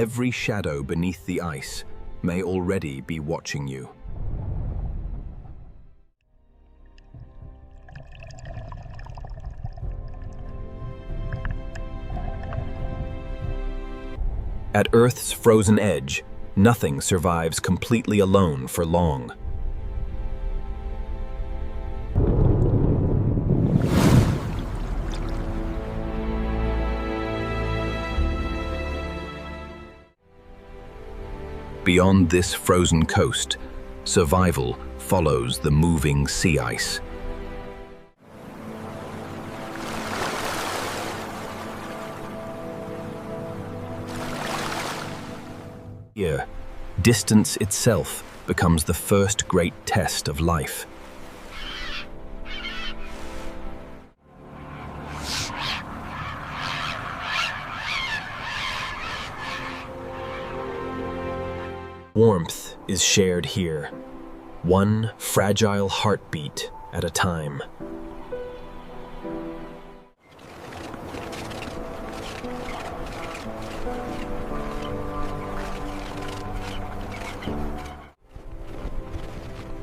Every shadow beneath the ice may already be watching you. At Earth's frozen edge, nothing survives completely alone for long. Beyond this frozen coast, survival follows the moving sea ice. Here, distance itself becomes the first great test of life. Warmth is shared here, one fragile heartbeat at a time.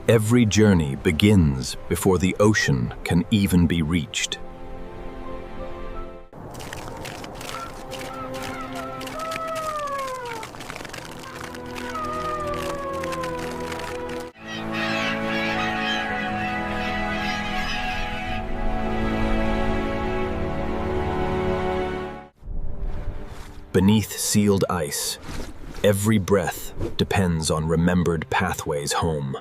Every journey begins before the ocean can even be reached. Beneath sealed ice, every breath depends on remembered pathways home.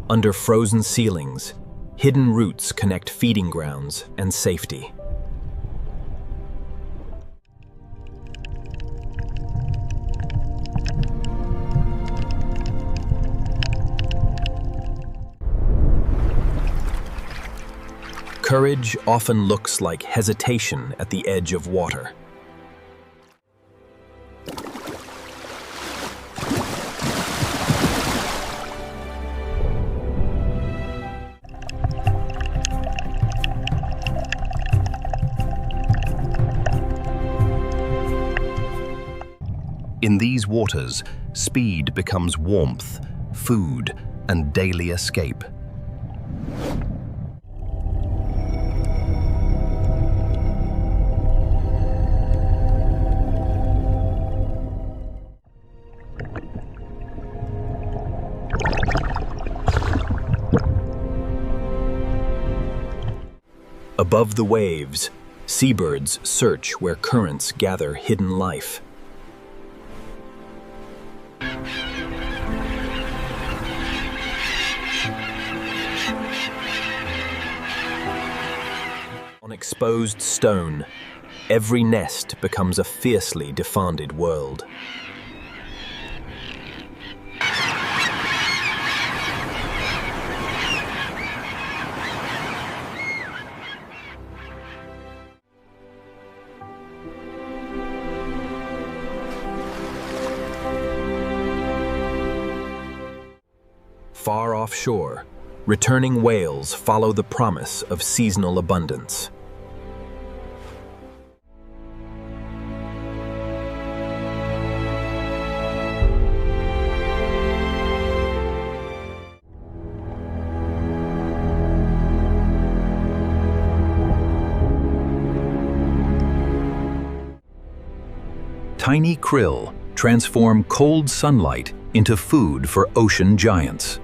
Under frozen ceilings, hidden routes connect feeding grounds and safety. Courage often looks like hesitation at the edge of water. In these waters, speed becomes warmth, food, and daily escape. Above the waves, seabirds search where currents gather hidden life. On exposed stone, every nest becomes a fiercely defended world. Far offshore, returning whales follow the promise of seasonal abundance. Tiny krill transform cold sunlight into food for ocean giants.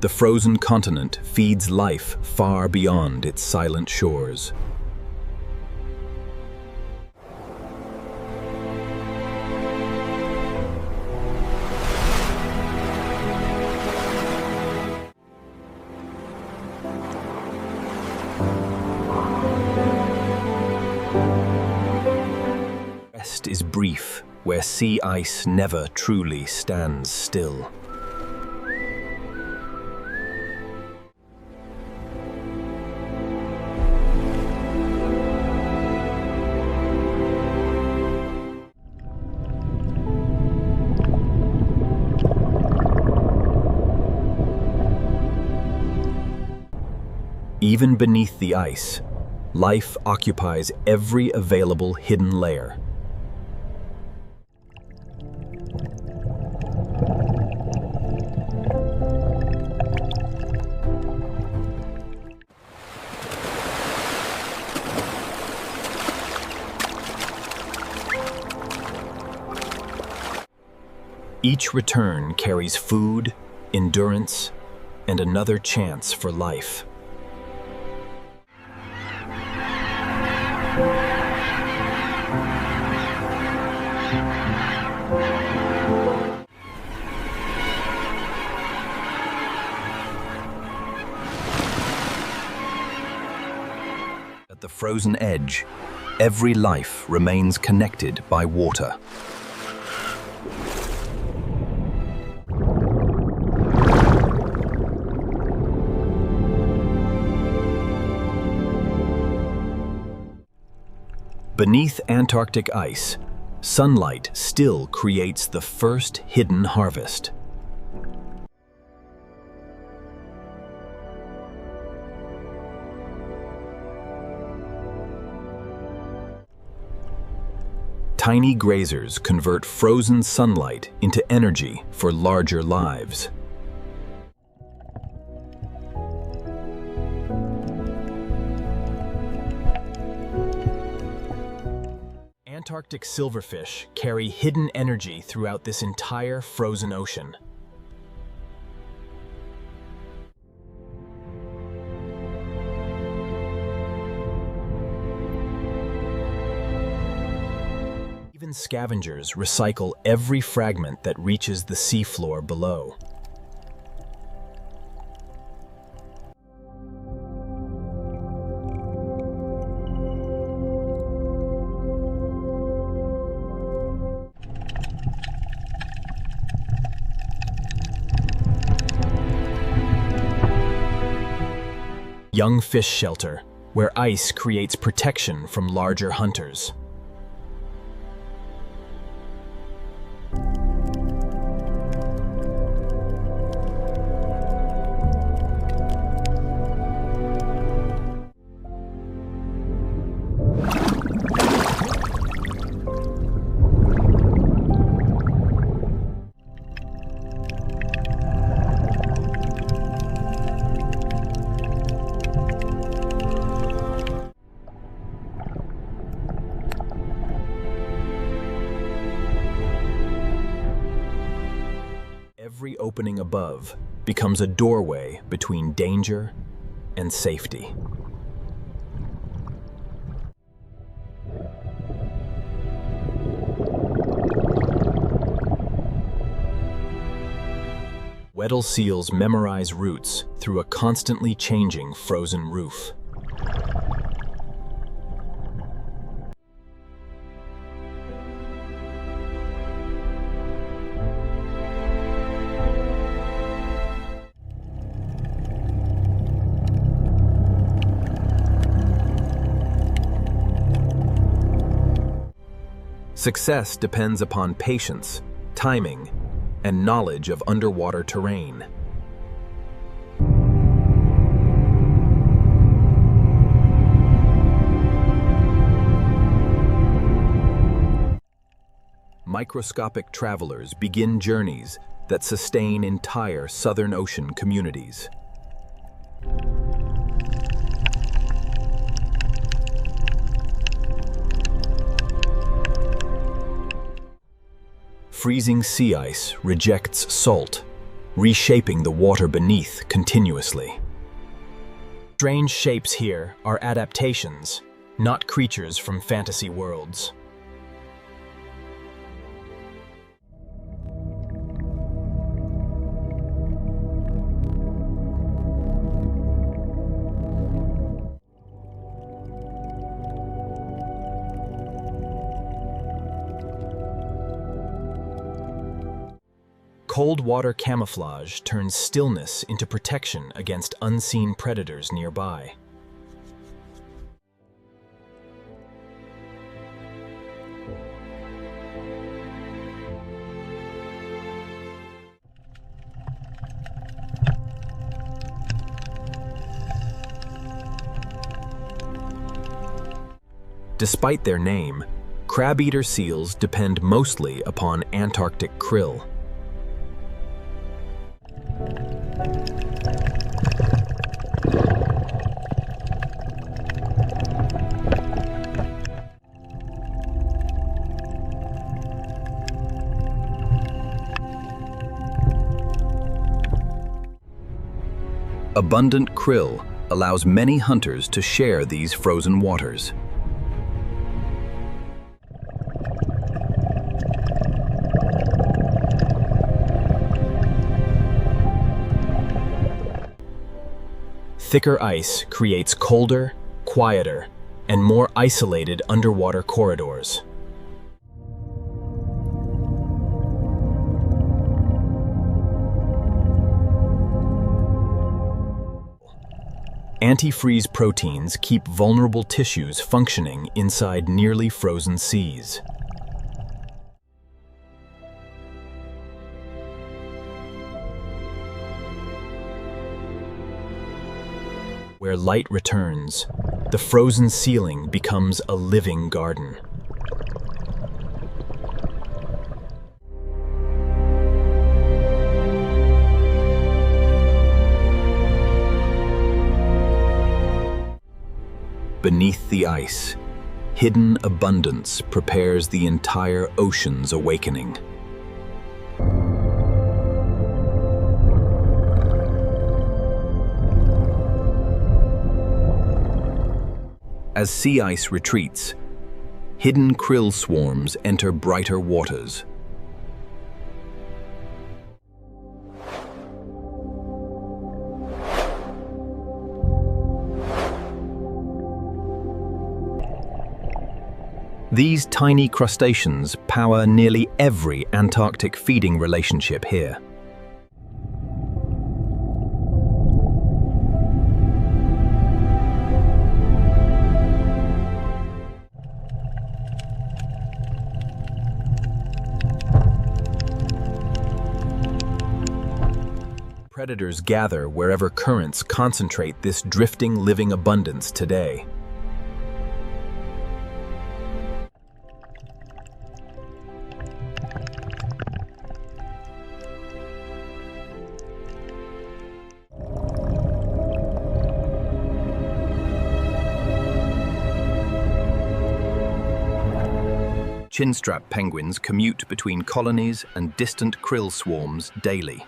The frozen continent feeds life far beyond its silent shores. reef where sea ice never truly stands still. Even beneath the ice, life occupies every available hidden layer. Each return carries food, endurance, and another chance for life. At the frozen edge, every life remains connected by water. Beneath Antarctic ice, sunlight still creates the first hidden harvest. Tiny grazers convert frozen sunlight into energy for larger lives. Antarctic silverfish carry hidden energy throughout this entire frozen ocean. Even scavengers recycle every fragment that reaches the seafloor below. Young fish shelter, where ice creates protection from larger hunters. Every opening above becomes a doorway between danger and safety. Weddell seals memorize routes through a constantly changing frozen roof. Success depends upon patience, timing, and knowledge of underwater terrain. Microscopic travelers begin journeys that sustain entire Southern Ocean communities. Freezing sea ice rejects salt, reshaping the water beneath continuously. Strange shapes here are adaptations, not creatures from fantasy worlds. Cold water camouflage turns stillness into protection against unseen predators nearby. Despite their name, crab-eater seals depend mostly upon Antarctic krill. Abundant krill allows many hunters to share these frozen waters. Thicker ice creates colder, quieter, and more isolated underwater corridors. Antifreeze proteins keep vulnerable tissues functioning inside nearly frozen seas. Where light returns, the frozen ceiling becomes a living garden. Beneath the ice, hidden abundance prepares the entire ocean's awakening. As sea ice retreats, hidden krill swarms enter brighter waters. These tiny crustaceans power nearly every Antarctic feeding relationship here. Predators gather wherever currents concentrate this drifting living abundance today. Chinstrap penguins commute between colonies and distant krill swarms daily.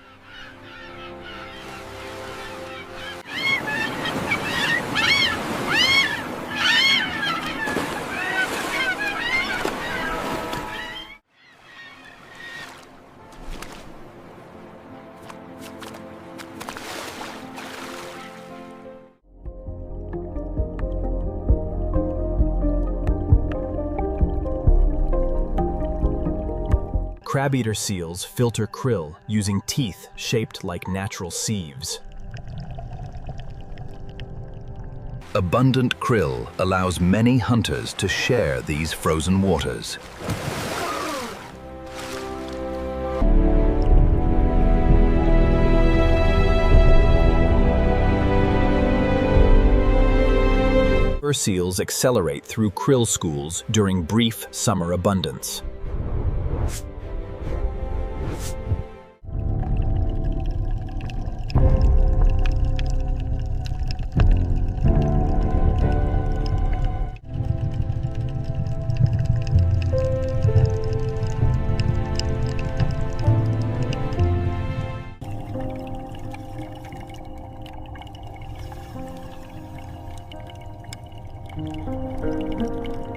Crab-eater seals filter krill using teeth shaped like natural sieves. Abundant krill allows many hunters to share these frozen waters. Fur seals accelerate through krill schools during brief summer abundance.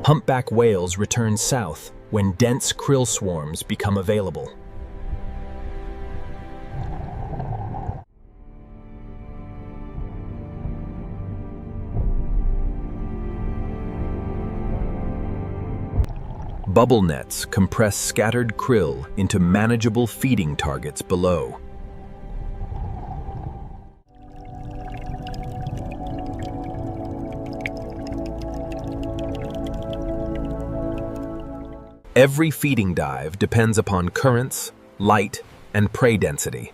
Humpback whales return south when dense krill swarms become available. Bubble nets compress scattered krill into manageable feeding targets below. Every feeding dive depends upon currents, light, and prey density.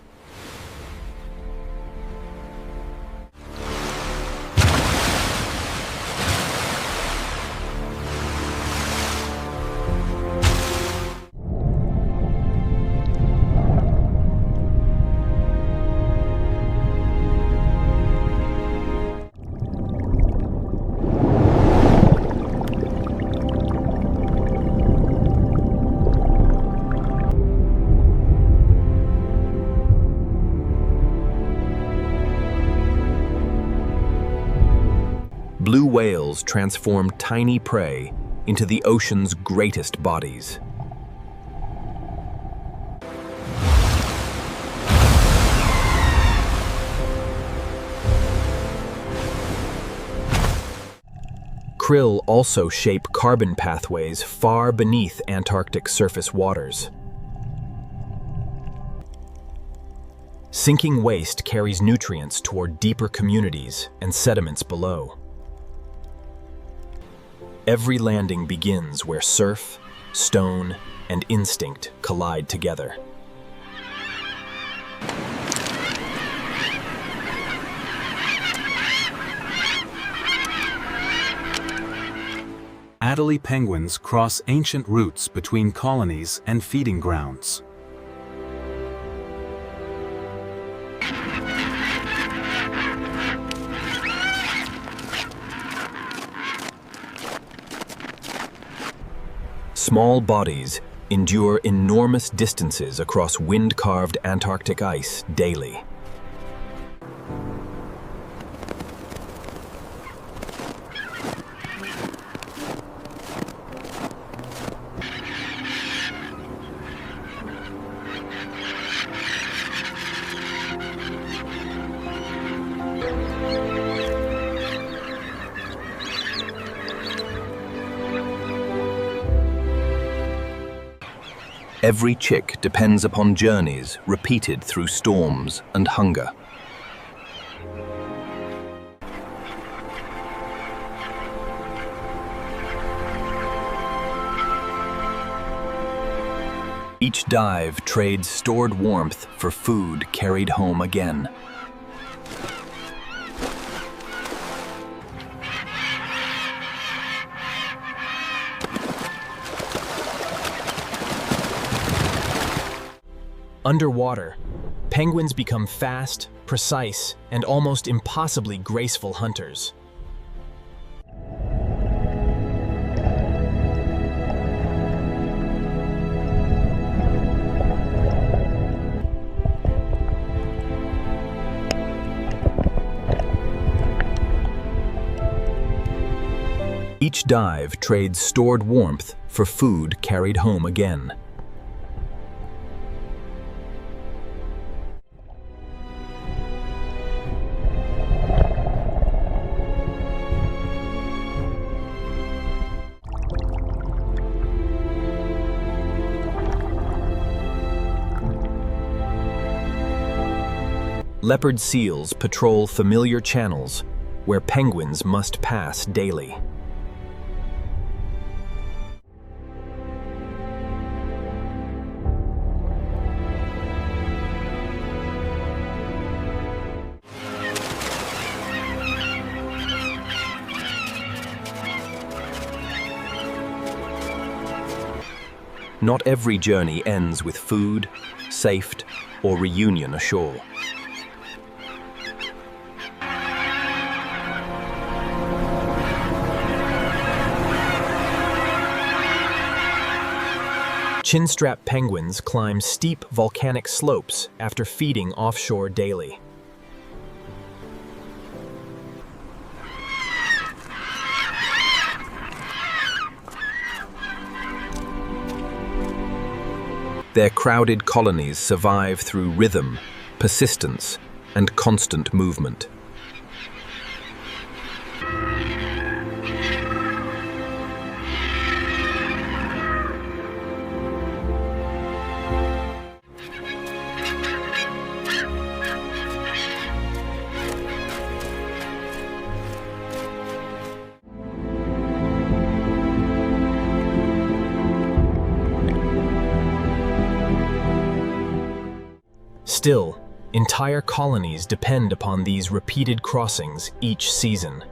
Blue whales transform tiny prey into the ocean's greatest bodies. Krill also shape carbon pathways far beneath Antarctic surface waters. Sinking waste carries nutrients toward deeper communities and sediments below. Every landing begins where surf, stone, and instinct collide together. Adelie penguins cross ancient routes between colonies and feeding grounds. Small bodies endure enormous distances across wind-carved Antarctic ice daily. Every chick depends upon journeys repeated through storms and hunger. Each dive trades stored warmth for food carried home again. Underwater, penguins become fast, precise, and almost impossibly graceful hunters. Each dive trades stored warmth for food carried home again. Leopard seals patrol familiar channels where penguins must pass daily. Not every journey ends with food, safety, or reunion ashore. Chinstrap penguins climb steep volcanic slopes after feeding offshore daily. Their crowded colonies survive through rhythm, persistence, and constant movement. Still, entire colonies depend upon these repeated crossings each season.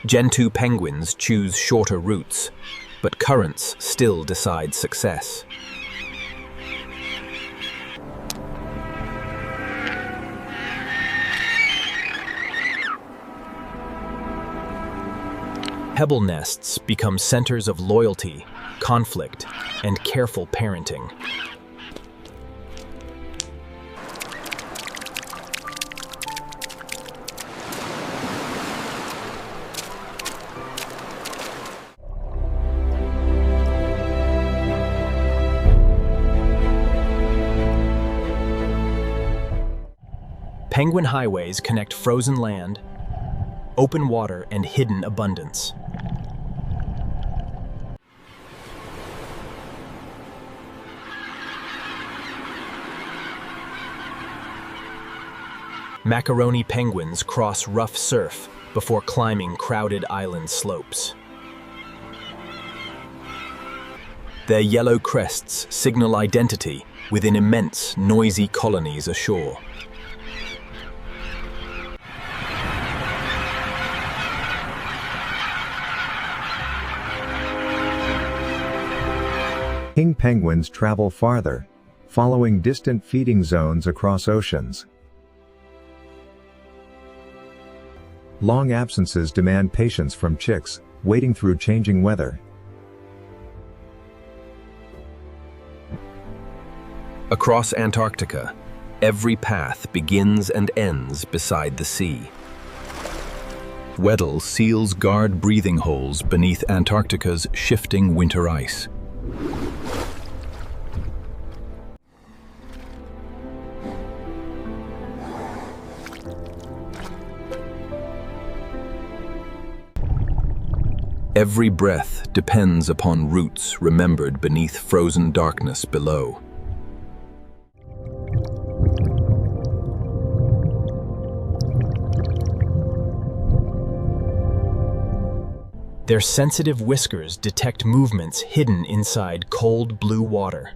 Gentoo penguins choose shorter routes, but currents still decide success. Pebble nests become centers of loyalty, conflict, and careful parenting. Penguin highways connect frozen land, open water, and hidden abundance. Macaroni penguins cross rough surf before climbing crowded island slopes. Their yellow crests signal identity within immense, noisy colonies ashore. King penguins travel farther, following distant feeding zones across oceans. Long absences demand patience from chicks, waiting through changing weather. Across Antarctica, every path begins and ends beside the sea. Weddell seals guard breathing holes beneath Antarctica's shifting winter ice. Every breath depends upon roots remembered beneath frozen darkness below. Their sensitive whiskers detect movements hidden inside cold blue water.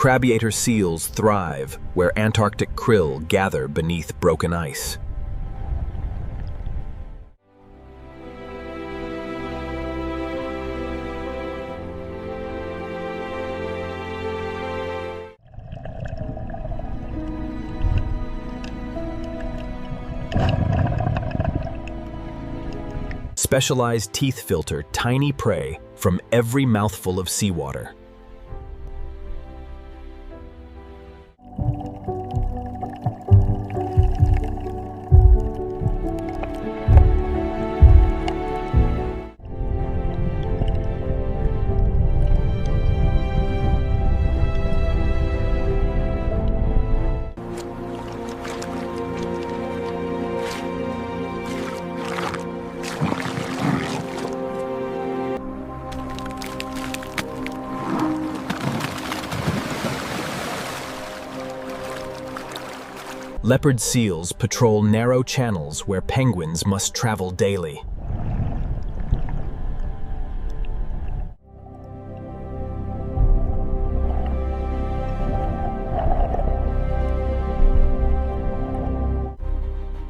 Crabiator seals thrive where Antarctic krill gather beneath broken ice. Specialized teeth filter tiny prey from every mouthful of seawater. Leopard seals patrol narrow channels where penguins must travel daily.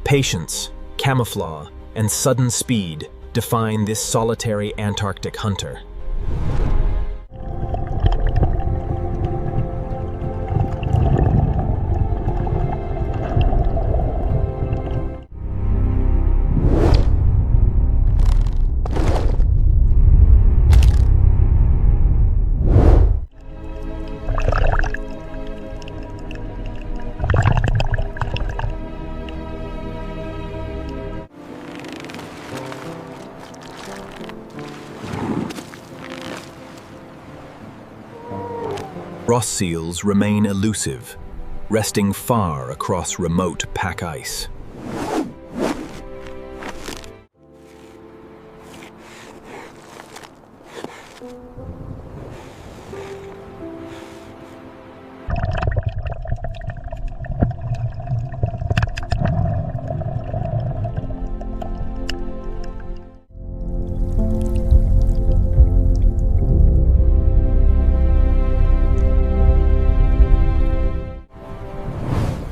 Patience, camouflage, and sudden speed define this solitary Antarctic hunter. Ross seals remain elusive, resting far across remote pack ice.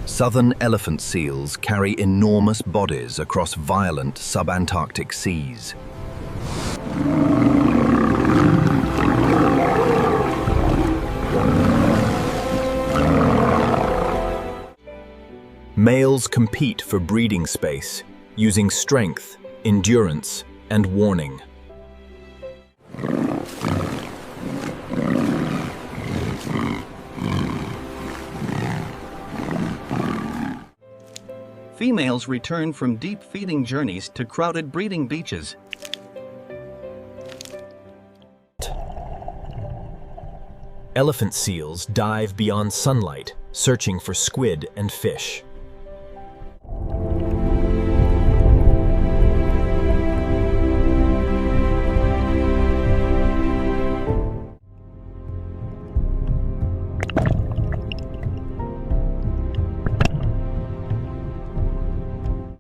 Southern elephant seals carry enormous bodies across violent subantarctic seas. Males compete for breeding space, using strength, endurance, and warning. Females return from deep feeding journeys to crowded breeding beaches. Elephant seals dive beyond sunlight, searching for squid and fish.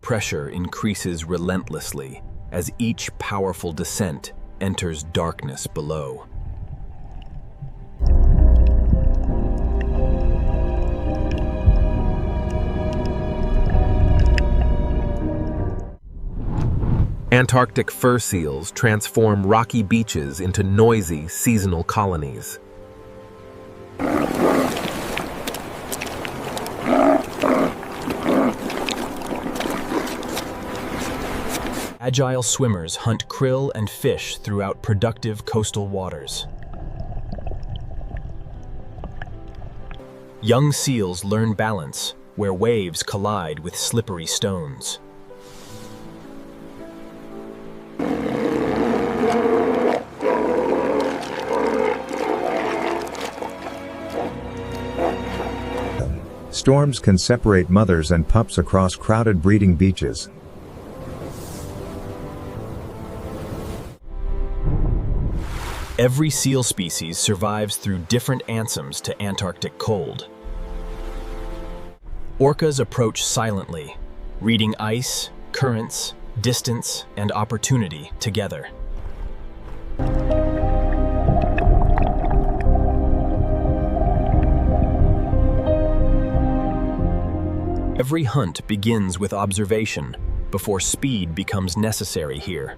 Pressure increases relentlessly as each powerful descent enters darkness below. Antarctic fur seals transform rocky beaches into noisy, seasonal colonies. Agile swimmers hunt krill and fish throughout productive coastal waters. Young seals learn balance where waves collide with slippery stones. Storms can separate mothers and pups across crowded breeding beaches. Every seal species survives through different ansems to Antarctic cold. Orcas approach silently, reading ice, currents, distance, and opportunity together. Every hunt begins with observation before speed becomes necessary here.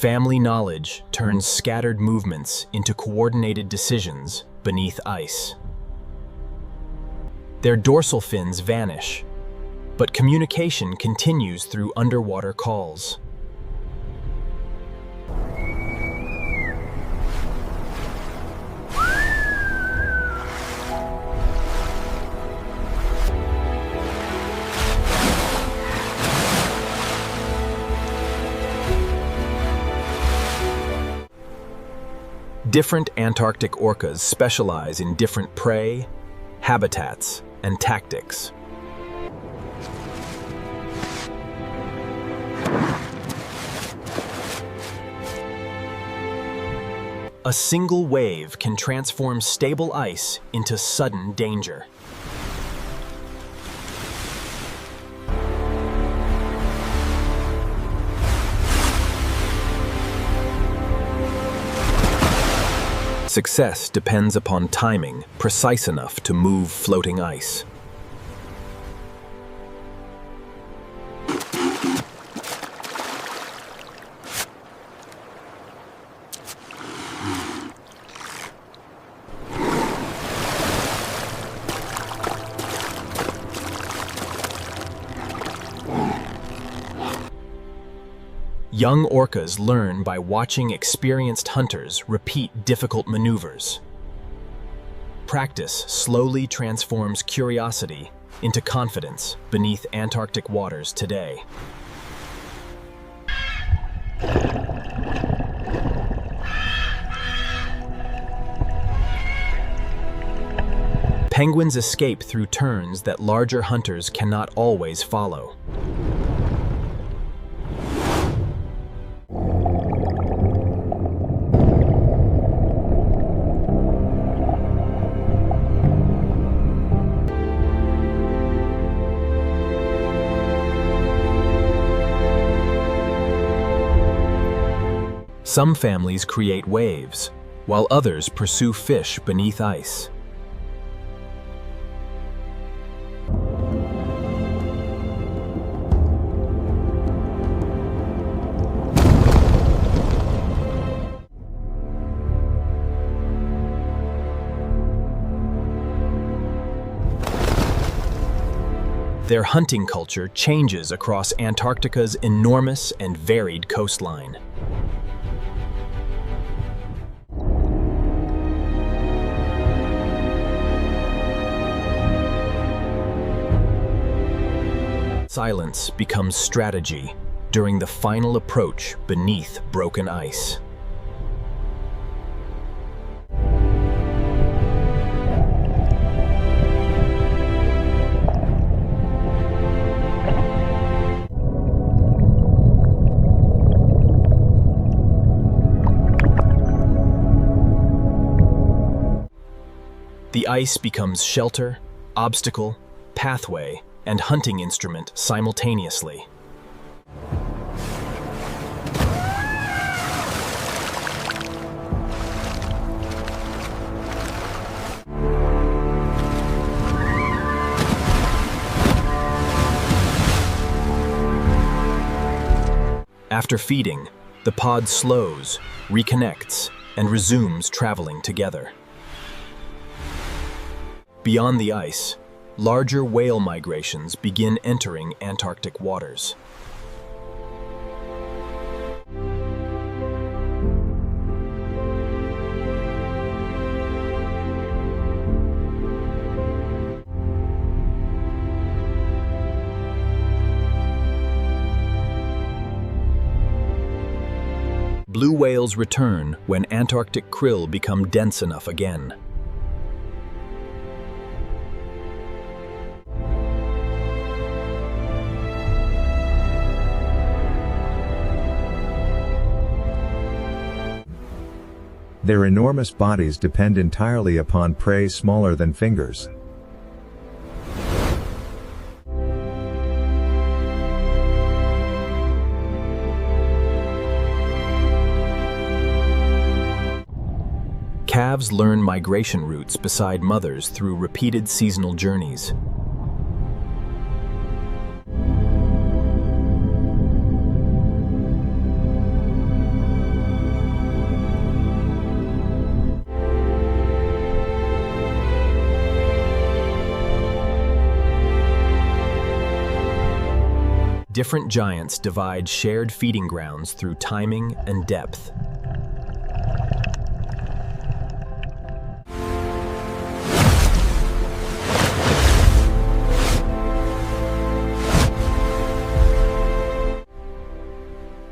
Family knowledge turns scattered movements into coordinated decisions beneath ice. Their dorsal fins vanish, but communication continues through underwater calls. Different Antarctic orcas specialize in different prey, habitats, and tactics. A single wave can transform stable ice into sudden danger. Success depends upon timing precise enough to move floating ice. Young orcas learn by watching experienced hunters repeat difficult maneuvers. Practice slowly transforms curiosity into confidence beneath Antarctic waters today. Penguins escape through turns that larger hunters cannot always follow. Some families create waves, while others pursue fish beneath ice. Their hunting culture changes across Antarctica's enormous and varied coastline. Silence becomes strategy during the final approach beneath broken ice. The ice becomes shelter, obstacle, pathway, and hunting instrument simultaneously. After feeding, the pod slows, reconnects, and resumes traveling together. Beyond the ice, larger whale migrations begin entering Antarctic waters. Blue whales return when Antarctic krill become dense enough again. Their enormous bodies depend entirely upon prey smaller than fingers. Calves learn migration routes beside mothers through repeated seasonal journeys. Different giants divide shared feeding grounds through timing and depth.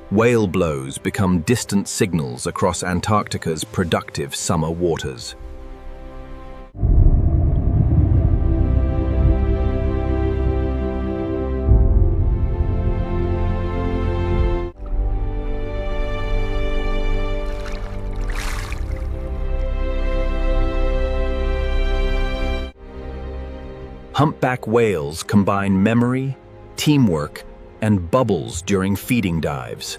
Whale blows become distant signals across Antarctica's productive summer waters. Humpback whales combine memory, teamwork, and bubbles during feeding dives.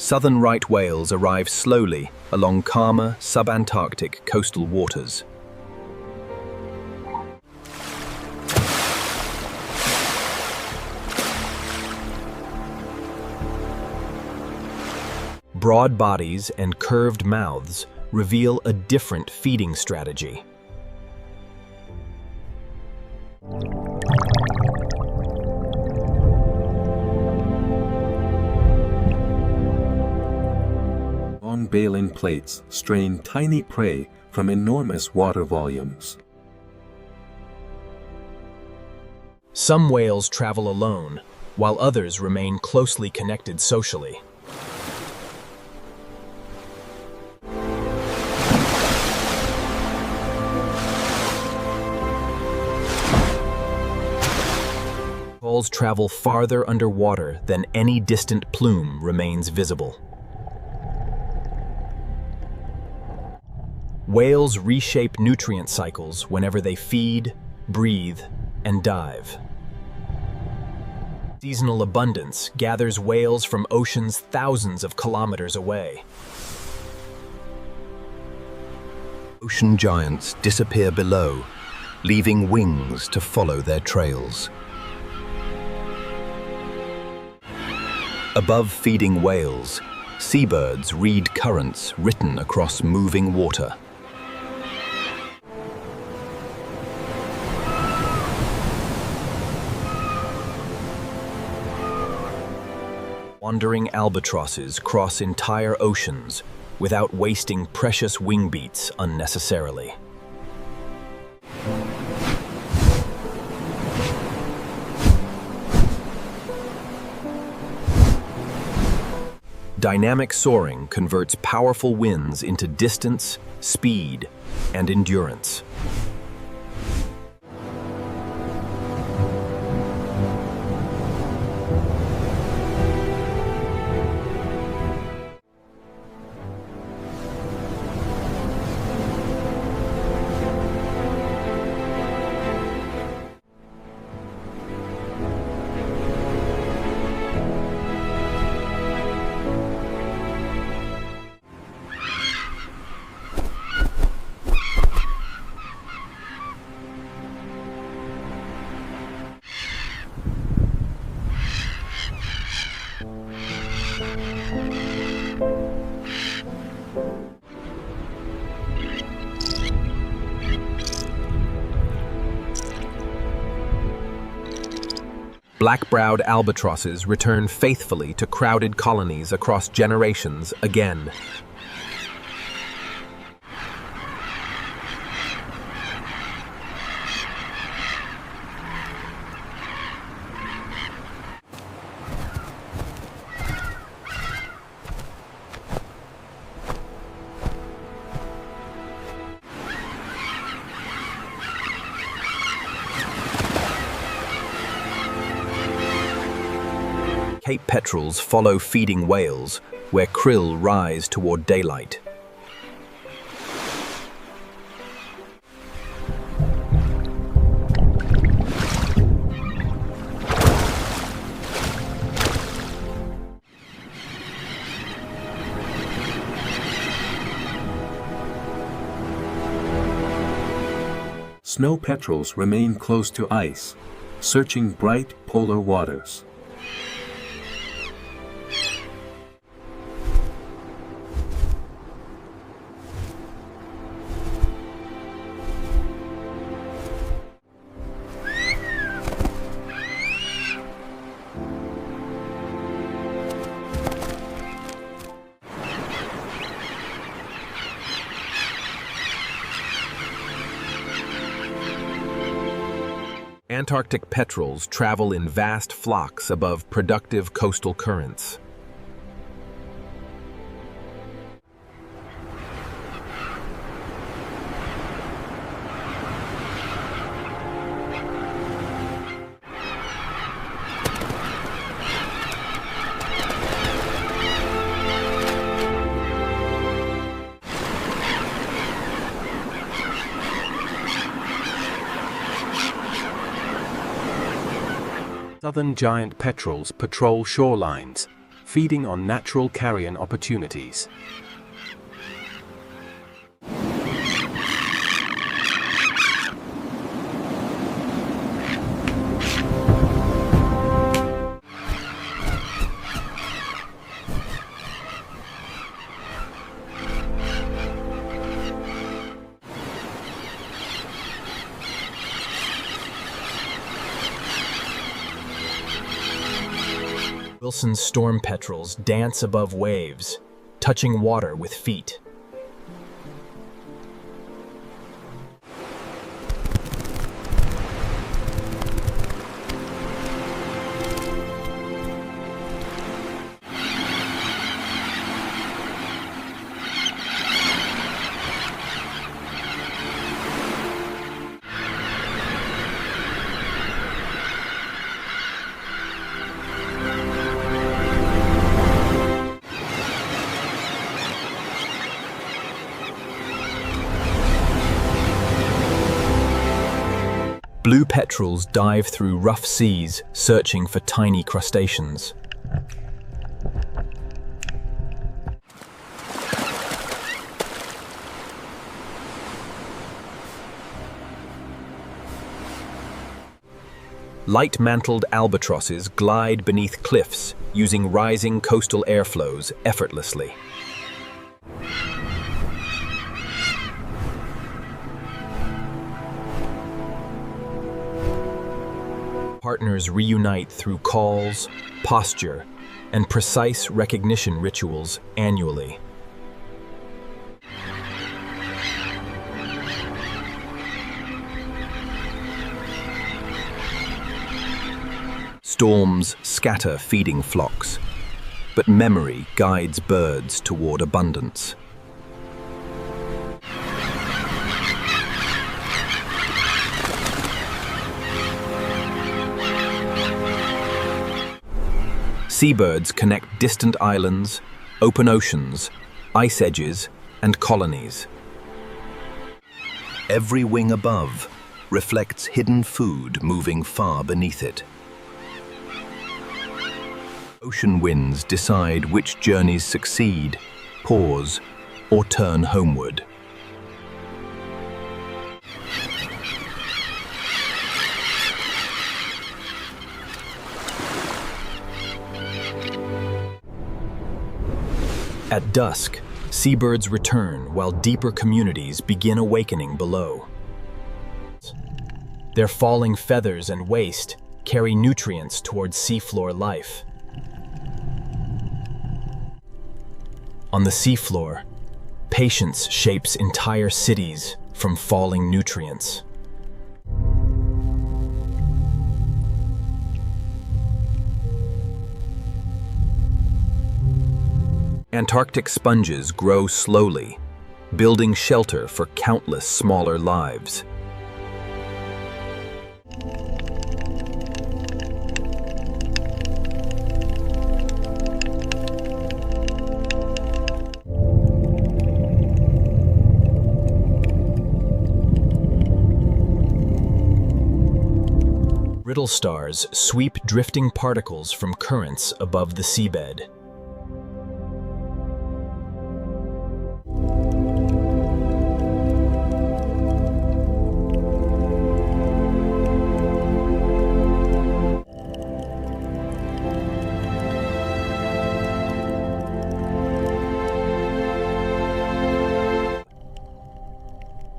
Southern right whales arrive slowly along calmer, subantarctic coastal waters. Broad bodies and curved mouths reveal a different feeding strategy. Long baleen plates strain tiny prey from enormous water volumes. Some whales travel alone, while others remain closely connected socially. Whales travel farther underwater than any distant plume remains visible. Whales reshape nutrient cycles whenever they feed, breathe, and dive. Seasonal abundance gathers whales from oceans thousands of kilometers away. Ocean giants disappear below, leaving wings to follow their trails. Above feeding whales, seabirds read currents written across moving water. Wandering albatrosses cross entire oceans without wasting precious wing beats unnecessarily. Dynamic soaring converts powerful winds into distance, speed, and endurance. Black-browed albatrosses return faithfully to crowded colonies across generations again. Cape petrels follow feeding whales, where krill rise toward daylight. Snow petrels remain close to ice, searching bright polar waters. Antarctic petrels travel in vast flocks above productive coastal currents. Southern giant petrels patrol shorelines, feeding on natural carrion opportunities. Wilson's storm petrels dance above waves, touching water with feet. Blue petrels dive through rough seas, searching for tiny crustaceans. Light-mantled albatrosses glide beneath cliffs, using rising coastal airflows effortlessly. Partners reunite through calls, posture, and precise recognition rituals annually. Storms scatter feeding flocks, but memory guides birds toward abundance. Seabirds connect distant islands, open oceans, ice edges, and colonies. Every wing above reflects hidden food moving far beneath it. Ocean winds decide which journeys succeed, pause, or turn homeward. At dusk, seabirds return while deeper communities begin awakening below. Their falling feathers and waste carry nutrients towards seafloor life. On the seafloor, patience shapes entire cities from falling nutrients. Antarctic sponges grow slowly, building shelter for countless smaller lives. Brittle stars sweep drifting particles from currents above the seabed.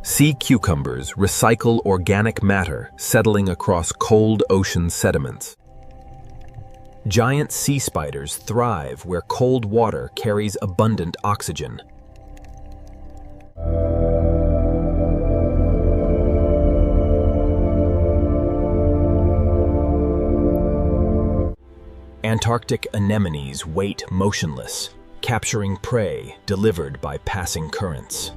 Sea cucumbers recycle organic matter settling across cold ocean sediments. Giant sea spiders thrive where cold water carries abundant oxygen. Antarctic anemones wait motionless, capturing prey delivered by passing currents.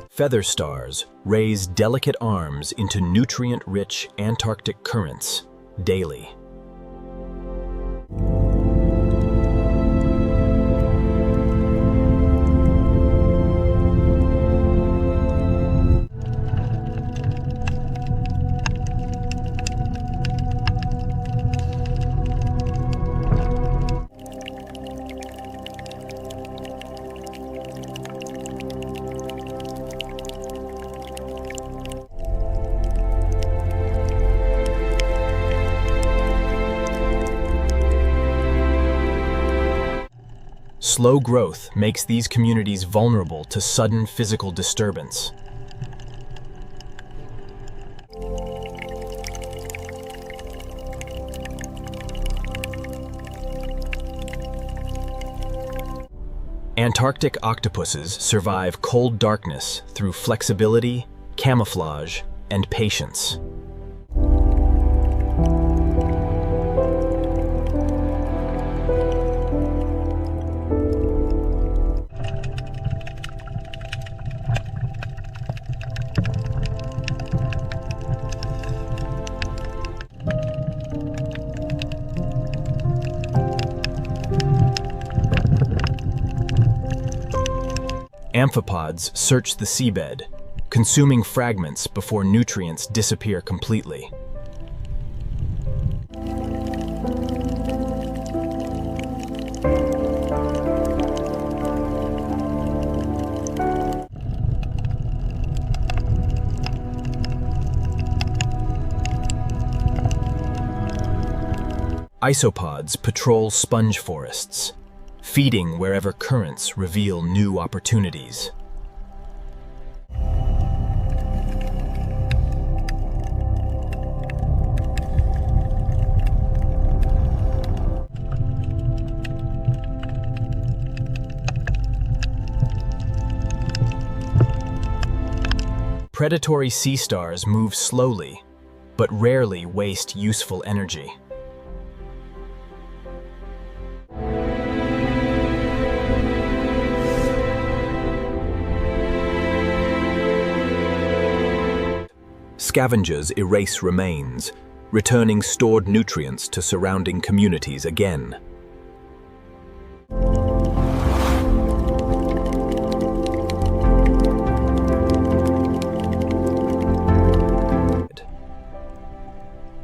Feather stars raise delicate arms into nutrient-rich Antarctic currents daily. Slow growth makes these communities vulnerable to sudden physical disturbance. Antarctic octopuses survive cold darkness through flexibility, camouflage, and patience. Amphipods search the seabed, consuming fragments before nutrients disappear completely. Isopods patrol sponge forests, feeding wherever currents reveal new opportunities. Predatory sea stars move slowly, but rarely waste useful energy. Scavengers erase remains, returning stored nutrients to surrounding communities again.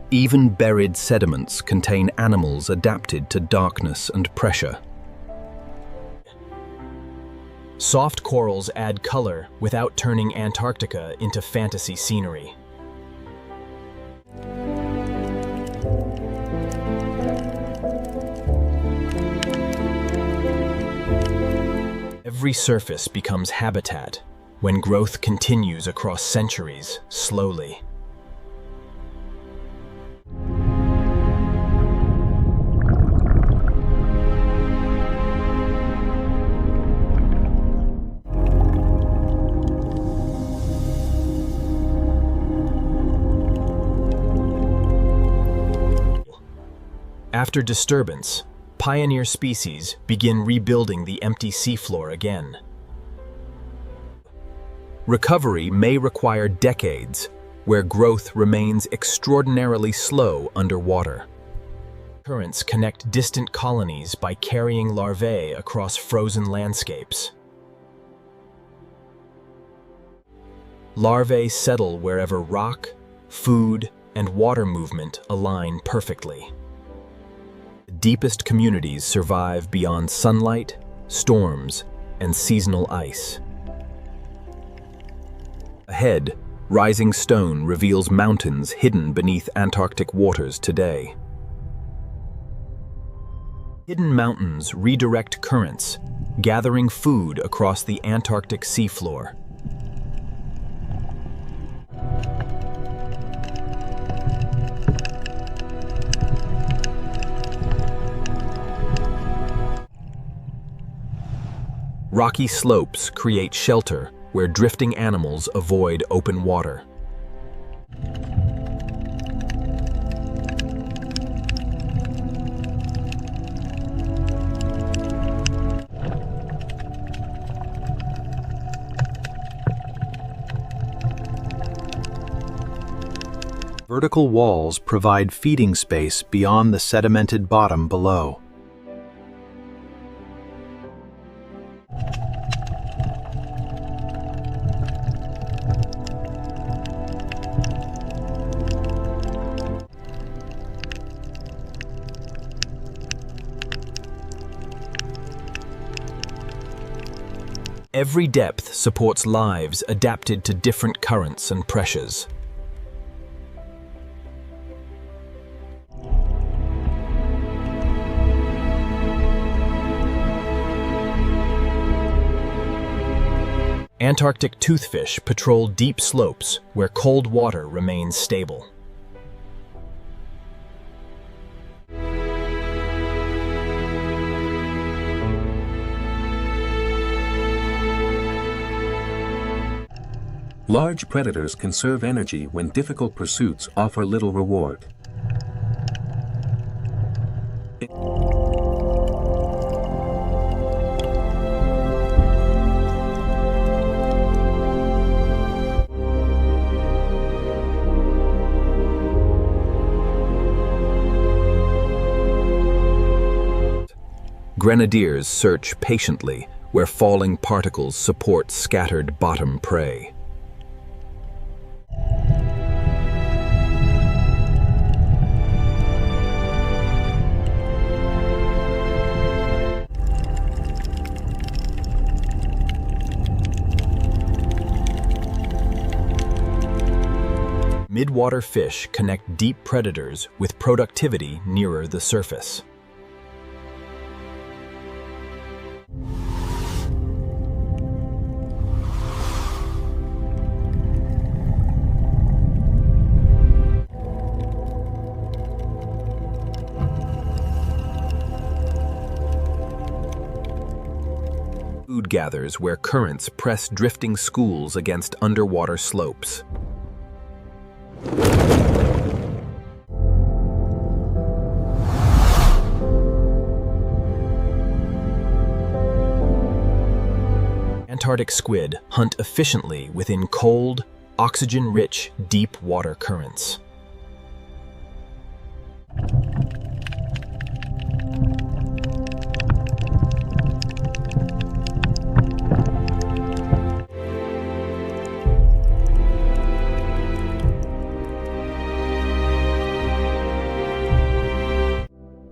Even buried sediments contain animals adapted to darkness and pressure. Soft corals add color without turning Antarctica into fantasy scenery. Every surface becomes habitat when growth continues across centuries, slowly. After disturbance, pioneer species begin rebuilding the empty seafloor again. Recovery may require decades, where growth remains extraordinarily slow underwater. Currents connect distant colonies by carrying larvae across frozen landscapes. Larvae settle wherever rock, food, and water movement align perfectly. The deepest communities survive beyond sunlight, storms, and seasonal ice. Ahead, rising stone reveals mountains hidden beneath Antarctic waters today. Hidden mountains redirect currents, gathering food across the Antarctic seafloor. Rocky slopes create shelter where drifting animals avoid open water. Vertical walls provide feeding space beyond the sedimented bottom below. Every depth supports lives adapted to different currents and pressures. Antarctic toothfish patrol deep slopes where cold water remains stable. Large predators conserve energy when difficult pursuits offer little reward. Grenadiers search patiently where falling particles support scattered bottom prey. Midwater fish connect deep predators with productivity nearer the surface. Food gathers where currents press drifting schools against underwater slopes. Antarctic squid hunt efficiently within cold, oxygen-rich, deep water currents.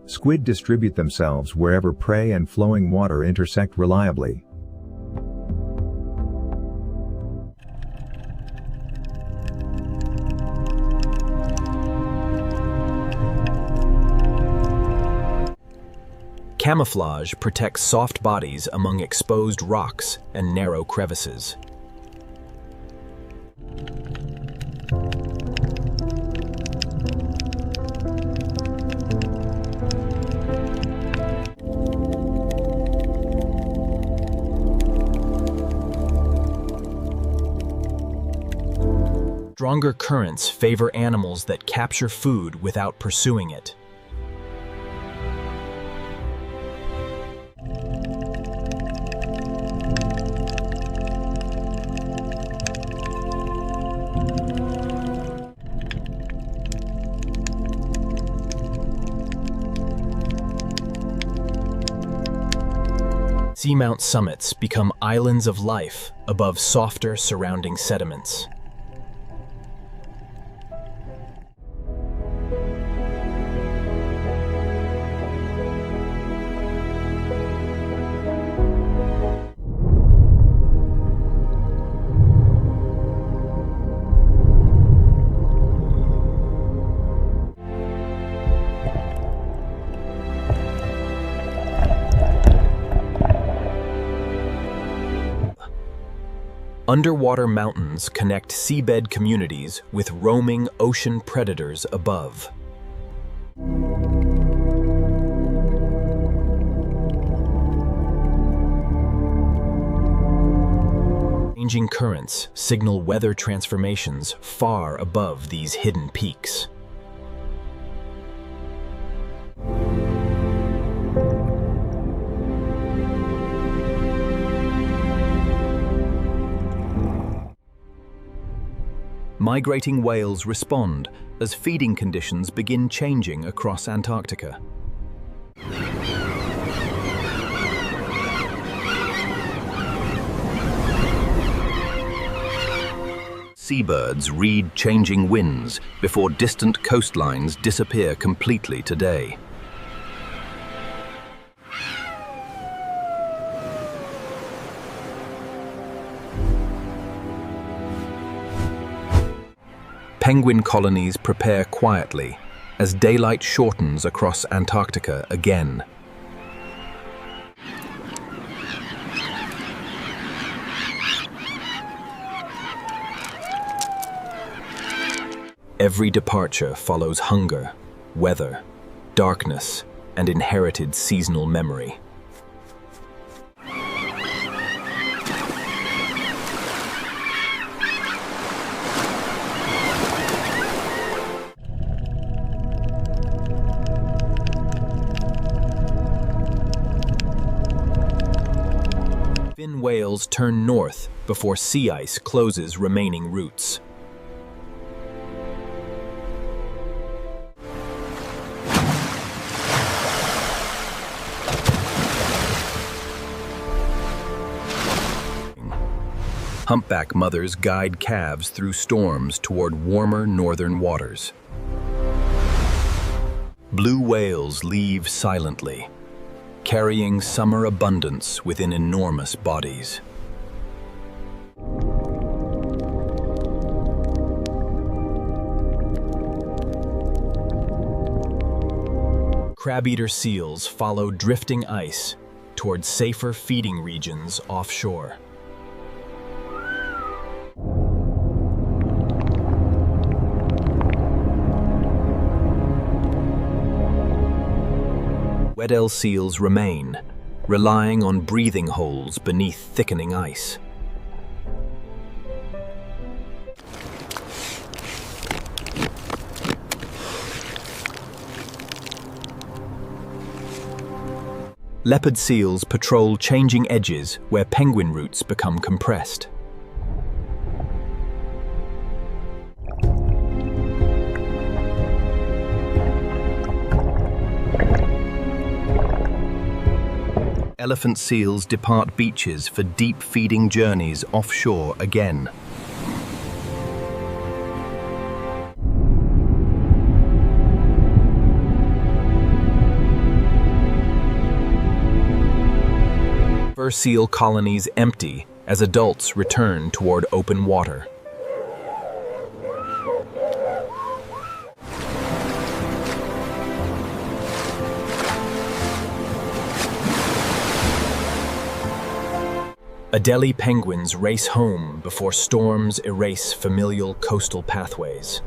Squid distribute themselves wherever prey and flowing water intersect reliably. Camouflage protects soft bodies among exposed rocks and narrow crevices. Stronger currents favor animals that capture food without pursuing it. Seamount summits become islands of life above softer surrounding sediments. Underwater mountains connect seabed communities with roaming ocean predators above. Changing currents signal weather transformations far above these hidden peaks. Migrating whales respond as feeding conditions begin changing across Antarctica. Seabirds read changing winds before distant coastlines disappear completely today. Penguin colonies prepare quietly as daylight shortens across Antarctica again. Every departure follows hunger, weather, darkness, and inherited seasonal memory. Fin whales turn north before sea ice closes remaining routes. Humpback mothers guide calves through storms toward warmer northern waters. Blue whales leave silently, carrying summer abundance within enormous bodies. Crab-eater seals follow drifting ice toward safer feeding regions offshore. Weddell seals remain, relying on breathing holes beneath thickening ice. Leopard seals patrol changing edges where penguin routes become compressed. Elephant seals depart beaches for deep feeding journeys offshore again. Fur seal colonies empty as adults return toward open water. Adelie penguins race home before storms erase familial coastal pathways.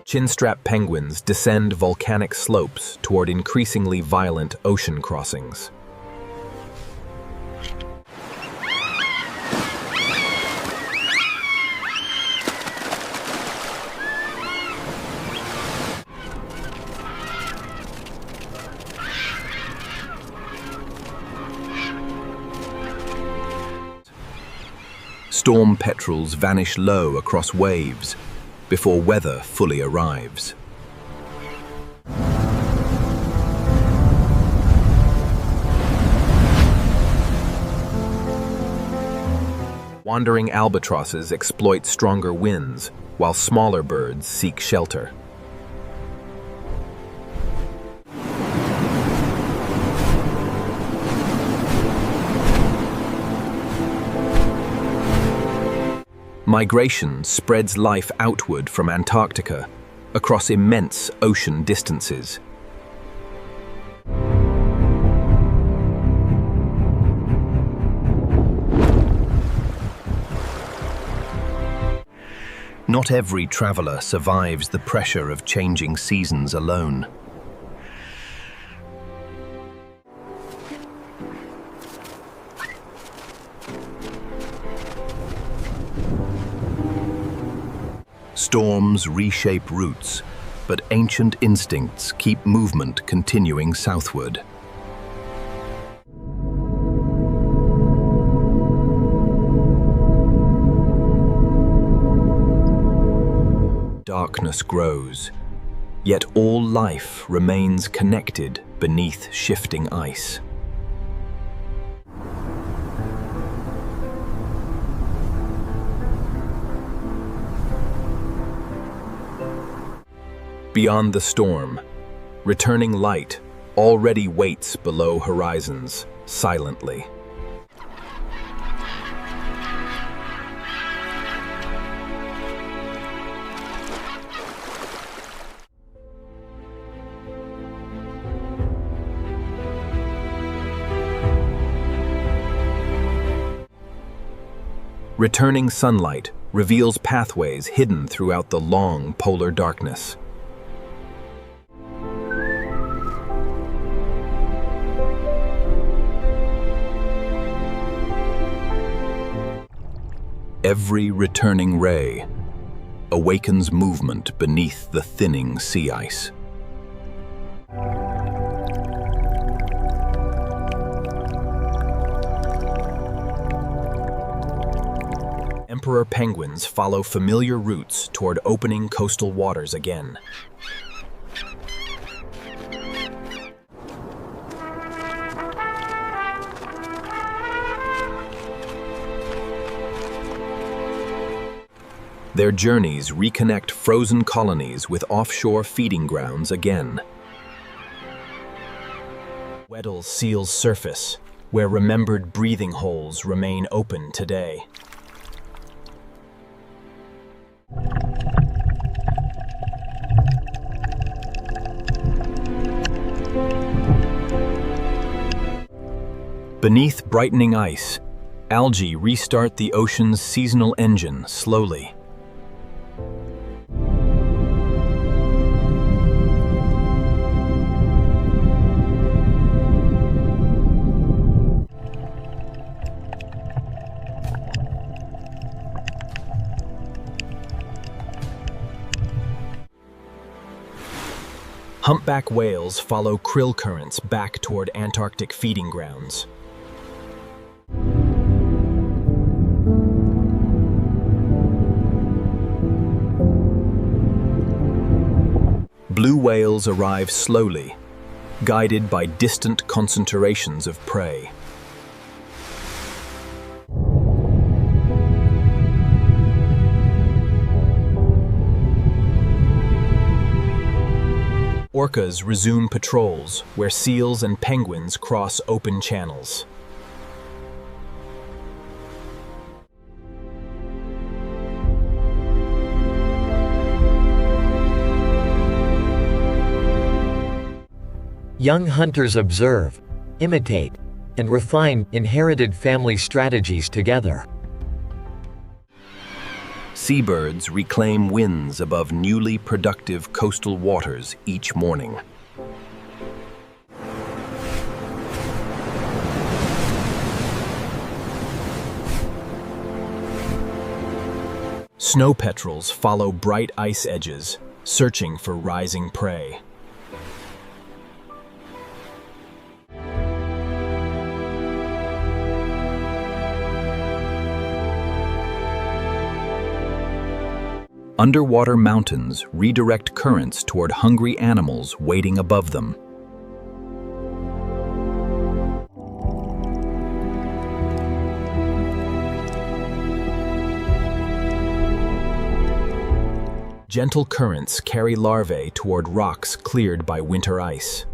Chinstrap penguins descend volcanic slopes toward increasingly violent ocean crossings. Storm petrels vanish low across waves before weather fully arrives. Wandering albatrosses exploit stronger winds, while smaller birds seek shelter. Migration spreads life outward from Antarctica, across immense ocean distances. Not every traveler survives the pressure of changing seasons alone. Storms reshape routes, but ancient instincts keep movement continuing southward. Darkness grows, yet all life remains connected beneath shifting ice. Beyond the storm, returning light already waits below horizons, silently. Returning sunlight reveals pathways hidden throughout the long polar darkness. Every returning ray awakens movement beneath the thinning sea ice. Emperor penguins follow familiar routes toward opening coastal waters again. Their journeys reconnect frozen colonies with offshore feeding grounds again. Weddell seals surface, where remembered breathing holes remain open today. Beneath brightening ice, algae restart the ocean's seasonal engine slowly. Humpback whales follow krill currents back toward Antarctic feeding grounds. Blue whales arrive slowly, guided by distant concentrations of prey. Orcas resume patrols where seals and penguins cross open channels. Young hunters observe, imitate, and refine inherited family strategies together. Seabirds reclaim wins above newly productive coastal waters each morning. Snow petrels follow bright ice edges, searching for rising prey. Underwater mountains redirect currents toward hungry animals waiting above them. Gentle currents carry larvae toward rocks cleared by winter ice.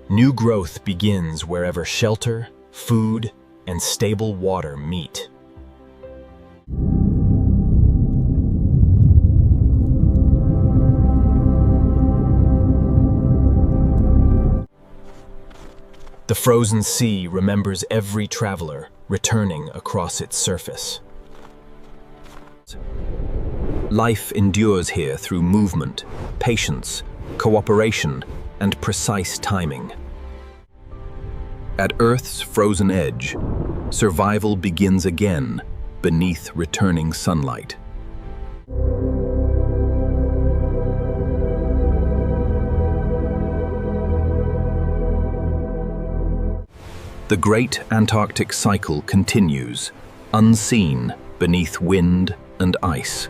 New growth begins wherever shelter, food, and stable water meet. The frozen sea remembers every traveler returning across its surface. Life endures here through movement, patience, cooperation, and precise timing. At Earth's frozen edge, survival begins again beneath returning sunlight. The great Antarctic cycle continues, unseen beneath wind and ice.